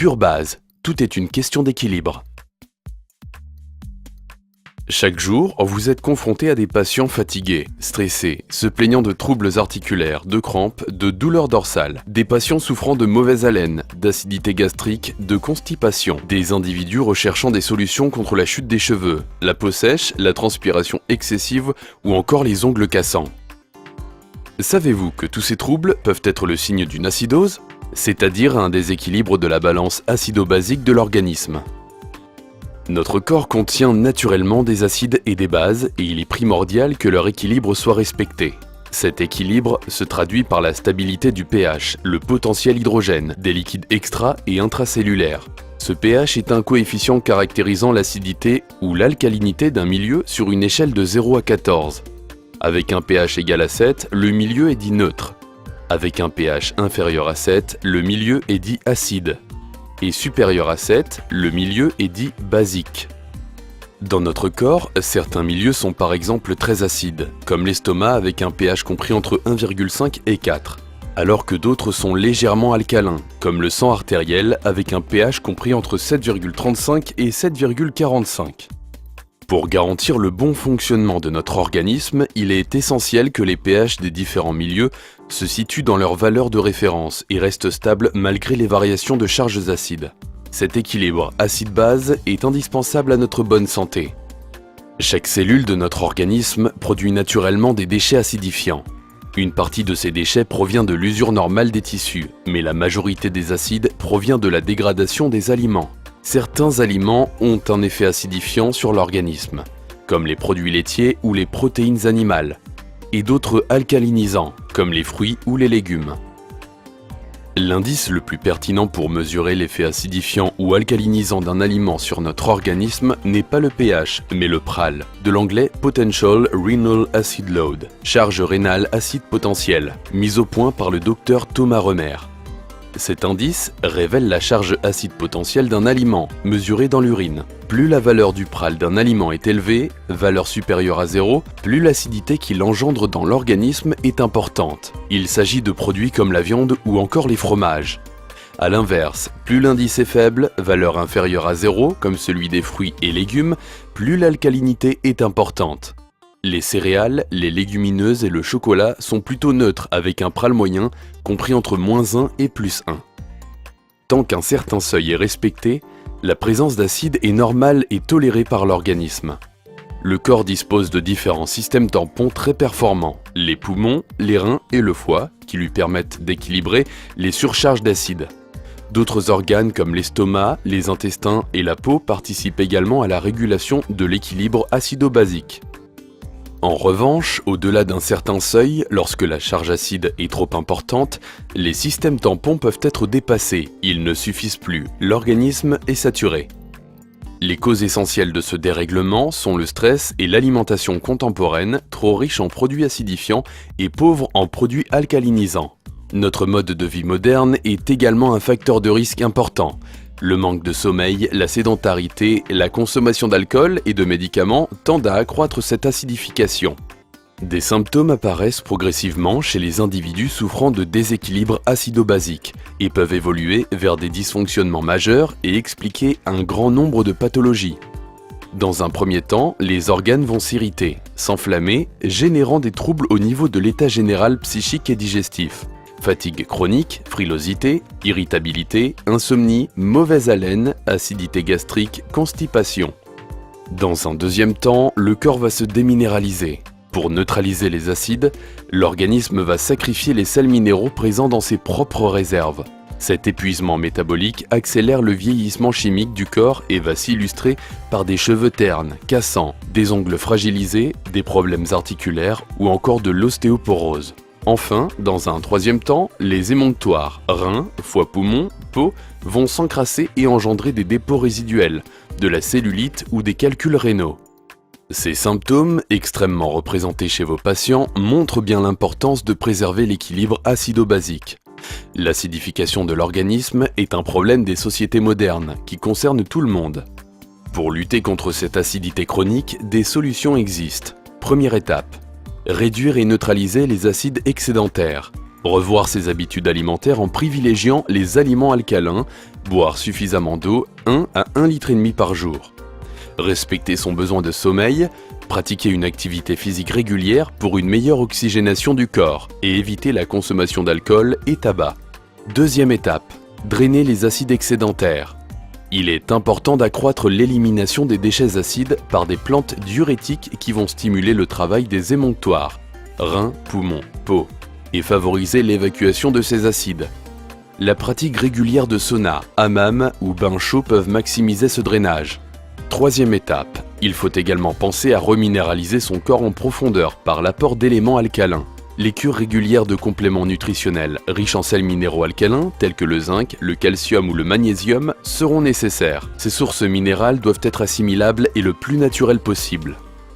pure base. Tout est une question d'équilibre. Chaque jour, vous êtes confronté à des patients fatigués, stressés, se plaignant de troubles articulaires, de crampes, de douleurs dorsales, des patients souffrant de mauvaise haleine, d'acidité gastrique, de constipation, des individus recherchant des solutions contre la chute des cheveux, la peau sèche, la transpiration excessive ou encore les ongles cassants. Savez-vous que tous ces troubles peuvent être le signe d'une acidose, c'est-à-dire un déséquilibre de la balance acido-basique de l'organisme? Notre corps contient naturellement des acides et des bases et il est primordial que leur équilibre soit respecté. Cet équilibre se traduit par la stabilité du pH, le potentiel hydrogène, des liquides extra- et intracellulaires. Ce pH est un coefficient caractérisant l'acidité ou l'alcalinité d'un milieu sur une échelle de 0 à 14. Avec un pH égal à 7, le milieu est dit neutre. Avec un pH inférieur à 7, le milieu est dit acide. Et supérieur à 7, le milieu est dit basique. Dans notre corps, certains milieux sont par exemple très acides, comme l'estomac avec un pH compris entre 1,5 et 4, alors que d'autres sont légèrement alcalins, comme le sang artériel avec un pH compris entre 7,35 et 7,45. Pour garantir le bon fonctionnement de notre organisme, il est essentiel que les pH des différents milieux se situent dans leur valeur de référence et restent stables malgré les variations de charges acides. Cet équilibre acide-base est indispensable à notre bonne santé. Chaque cellule de notre organisme produit naturellement des déchets acidifiants. Une partie de ces déchets provient de l'usure normale des tissus, mais la majorité des acides provient de la dégradation des aliments. Certains aliments ont un effet acidifiant sur l'organisme, comme les produits laitiers ou les protéines animales, et d'autres alcalinisants, comme les fruits ou les légumes. L'indice le plus pertinent pour mesurer l'effet acidifiant ou alcalinisant d'un aliment sur notre organisme n'est pas le pH, mais le PRAL, de l'anglais Potential Renal Acid Load, charge rénale acide potentielle, mise au point par le docteur Thomas Remer. Cet indice révèle la charge acide potentielle d'un aliment, mesurée dans l'urine. Plus la valeur du PRAL d'un aliment est élevée, valeur supérieure à 0, plus l'acidité qu'il engendre dans l'organisme est importante. Il s'agit de produits comme la viande ou encore les fromages. A l'inverse, plus l'indice est faible, valeur inférieure à 0, comme celui des fruits et légumes, plus l'alcalinité est importante. Les céréales, les légumineuses et le chocolat sont plutôt neutres avec un PRAL moyen compris entre -1 et +1. Tant qu'un certain seuil est respecté, la présence d'acide est normale et tolérée par l'organisme. Le corps dispose de différents systèmes tampons très performants, les poumons, les reins et le foie, qui lui permettent d'équilibrer les surcharges d'acide. D'autres organes comme l'estomac, les intestins et la peau participent également à la régulation de l'équilibre acido-basique. En revanche, au-delà d'un certain seuil, lorsque la charge acide est trop importante, les systèmes tampons peuvent être dépassés, ils ne suffisent plus, l'organisme est saturé. Les causes essentielles de ce dérèglement sont le stress et l'alimentation contemporaine, trop riche en produits acidifiants et pauvre en produits alcalinisants. Notre mode de vie moderne est également un facteur de risque important. Le manque de sommeil, la sédentarité, la consommation d'alcool et de médicaments tendent à accroître cette acidification. Des symptômes apparaissent progressivement chez les individus souffrant de déséquilibre acido-basique et peuvent évoluer vers des dysfonctionnements majeurs et expliquer un grand nombre de pathologies. Dans un premier temps, les organes vont s'irriter, s'enflammer, générant des troubles au niveau de l'état général psychique et digestif. Fatigue chronique, frilosité, irritabilité, insomnie, mauvaise haleine, acidité gastrique, constipation. Dans un deuxième temps, le corps va se déminéraliser. Pour neutraliser les acides, l'organisme va sacrifier les sels minéraux présents dans ses propres réserves. Cet épuisement métabolique accélère le vieillissement chimique du corps et va s'illustrer par des cheveux ternes, cassants, des ongles fragilisés, des problèmes articulaires ou encore de l'ostéoporose. Enfin, dans un troisième temps, les émonctoires, reins, foie, poumons, peau, vont s'encrasser et engendrer des dépôts résiduels, de la cellulite ou des calculs rénaux. Ces symptômes, extrêmement représentés chez vos patients, montrent bien l'importance de préserver l'équilibre acido-basique. L'acidification de l'organisme est un problème des sociétés modernes qui concerne tout le monde. Pour lutter contre cette acidité chronique, des solutions existent. Première étape. Réduire et neutraliser les acides excédentaires. Revoir ses habitudes alimentaires en privilégiant les aliments alcalins, boire suffisamment d'eau, 1 à 1,5 litre par jour. Respecter son besoin de sommeil, pratiquer une activité physique régulière pour une meilleure oxygénation du corps et éviter la consommation d'alcool et tabac. Deuxième étape, drainer les acides excédentaires. Il est important d'accroître l'élimination des déchets acides par des plantes diurétiques qui vont stimuler le travail des émonctoires, reins, poumons, peau, et favoriser l'évacuation de ces acides. La pratique régulière de sauna, hammam ou bain chaud peuvent maximiser ce drainage. Troisième étape, il faut également penser à reminéraliser son corps en profondeur par l'apport d'éléments alcalins. Les cures régulières de compléments nutritionnels riches en sels minéraux alcalins tels que le zinc, le calcium ou le magnésium seront nécessaires. Ces sources minérales doivent être assimilables et le plus naturel possible.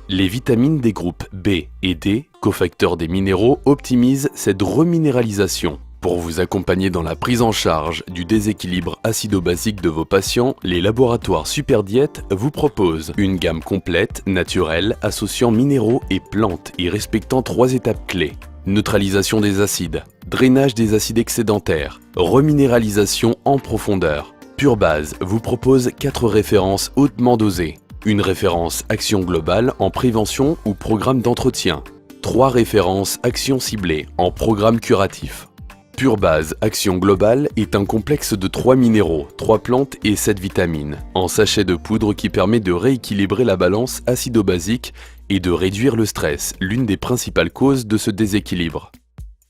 Les vitamines des groupes B et D, cofacteurs des minéraux, optimisent cette reminéralisation. Pour vous accompagner dans la prise en charge du déséquilibre acido-basique de vos patients, les laboratoires Superdiète vous proposent une gamme complète, naturelle, associant minéraux et plantes et respectant 3 étapes clés. Neutralisation des acides, drainage des acides excédentaires, reminéralisation en profondeur. PureBase vous propose 4 références hautement dosées. Une référence action globale en prévention ou programme d'entretien. 3 références action ciblée en programme curatif. PureBase Action Globale est un complexe de 3 minéraux, 3 plantes et 7 vitamines, en sachet de poudre qui permet de rééquilibrer la balance acido-basique et de réduire le stress, l'une des principales causes de ce déséquilibre.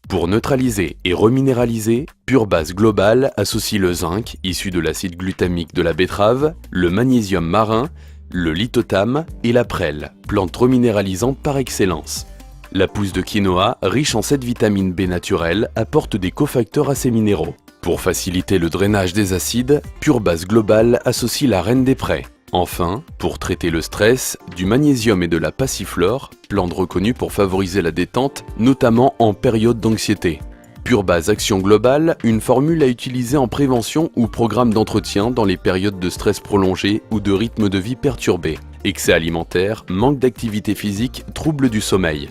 Pour neutraliser et reminéraliser, PureBase Global associe le zinc, issu de l'acide glutamique de la betterave, le magnésium marin, le lithotame et la prêle, plante reminéralisante par excellence. La pousse de quinoa, riche en 7 vitamines B naturelles, apporte des cofacteurs à ces minéraux. Pour faciliter le drainage des acides, PureBase Global associe la reine des prés. Enfin, pour traiter le stress, du magnésium et de la passiflore, plante reconnue pour favoriser la détente, notamment en période d'anxiété. PureBase Action Globale, une formule à utiliser en prévention ou programme d'entretien dans les périodes de stress prolongé ou de rythme de vie perturbé. Excès alimentaire, manque d'activité physique, troubles du sommeil.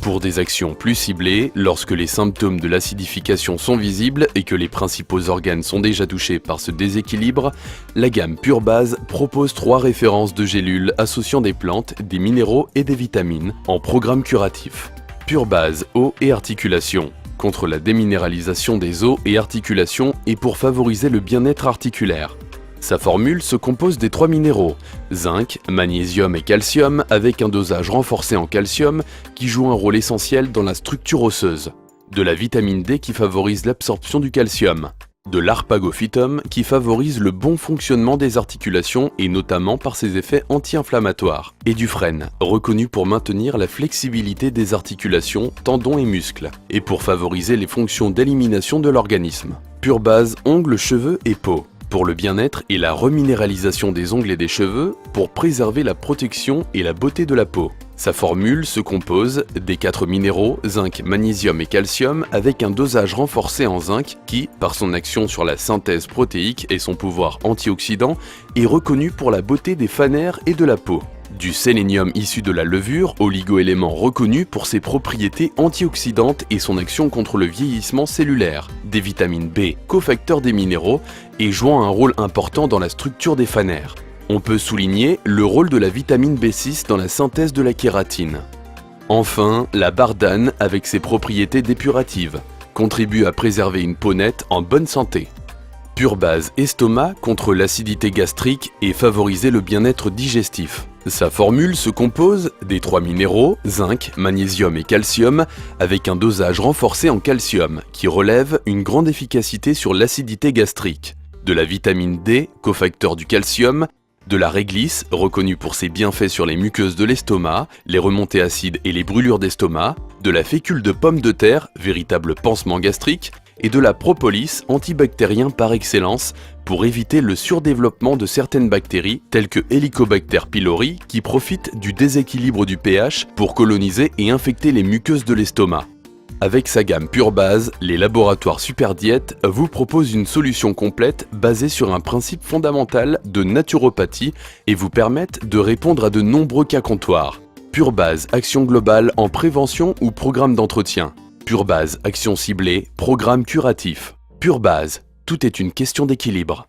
Pour des actions plus ciblées, lorsque les symptômes de l'acidification sont visibles et que les principaux organes sont déjà touchés par ce déséquilibre, la gamme PureBase propose 3 références de gélules associant des plantes, des minéraux et des vitamines en programme curatif. PureBase Eau et Articulation, contre la déminéralisation des os et articulations et pour favoriser le bien-être articulaire. Sa formule se compose des 3 minéraux, zinc, magnésium et calcium, avec un dosage renforcé en calcium qui joue un rôle essentiel dans la structure osseuse, de la vitamine D qui favorise l'absorption du calcium, de l'arpagophytum qui favorise le bon fonctionnement des articulations et notamment par ses effets anti-inflammatoires, et du frêne, reconnu pour maintenir la flexibilité des articulations, tendons et muscles, et pour favoriser les fonctions d'élimination de l'organisme. PureBase ongles, cheveux et peau, pour le bien-être et la reminéralisation des ongles et des cheveux, pour préserver la protection et la beauté de la peau. Sa formule se compose des 4 minéraux, zinc, magnésium et calcium, avec un dosage renforcé en zinc qui, par son action sur la synthèse protéique et son pouvoir antioxydant, est reconnu pour la beauté des fanères et de la peau. Du sélénium issu de la levure, oligo-élément reconnu pour ses propriétés antioxydantes et son action contre le vieillissement cellulaire, des vitamines B, cofacteurs des minéraux, et jouant un rôle important dans la structure des fanères. On peut souligner le rôle de la vitamine B6 dans la synthèse de la kératine. Enfin, la bardane, avec ses propriétés dépuratives, contribue à préserver une peau nette en bonne santé. PureBase Estomac contre l'acidité gastrique et favoriser le bien-être digestif. Sa formule se compose des 3 minéraux, zinc, magnésium et calcium, avec un dosage renforcé en calcium, qui relève une grande efficacité sur l'acidité gastrique, de la vitamine D, cofacteur du calcium, de la réglisse, reconnue pour ses bienfaits sur les muqueuses de l'estomac, les remontées acides et les brûlures d'estomac, de la fécule de pomme de terre, véritable pansement gastrique, et de la propolis, antibactérien par excellence, pour éviter le surdéveloppement de certaines bactéries, telles que Helicobacter pylori, qui profitent du déséquilibre du pH pour coloniser et infecter les muqueuses de l'estomac. Avec sa gamme PureBase, les laboratoires Superdiète vous proposent une solution complète basée sur un principe fondamental de naturopathie et vous permettent de répondre à de nombreux cas comptoirs. PureBase Action Globale en prévention ou programme d'entretien. Purebase, action ciblée, programme curatif. Purebase, tout est une question d'équilibre.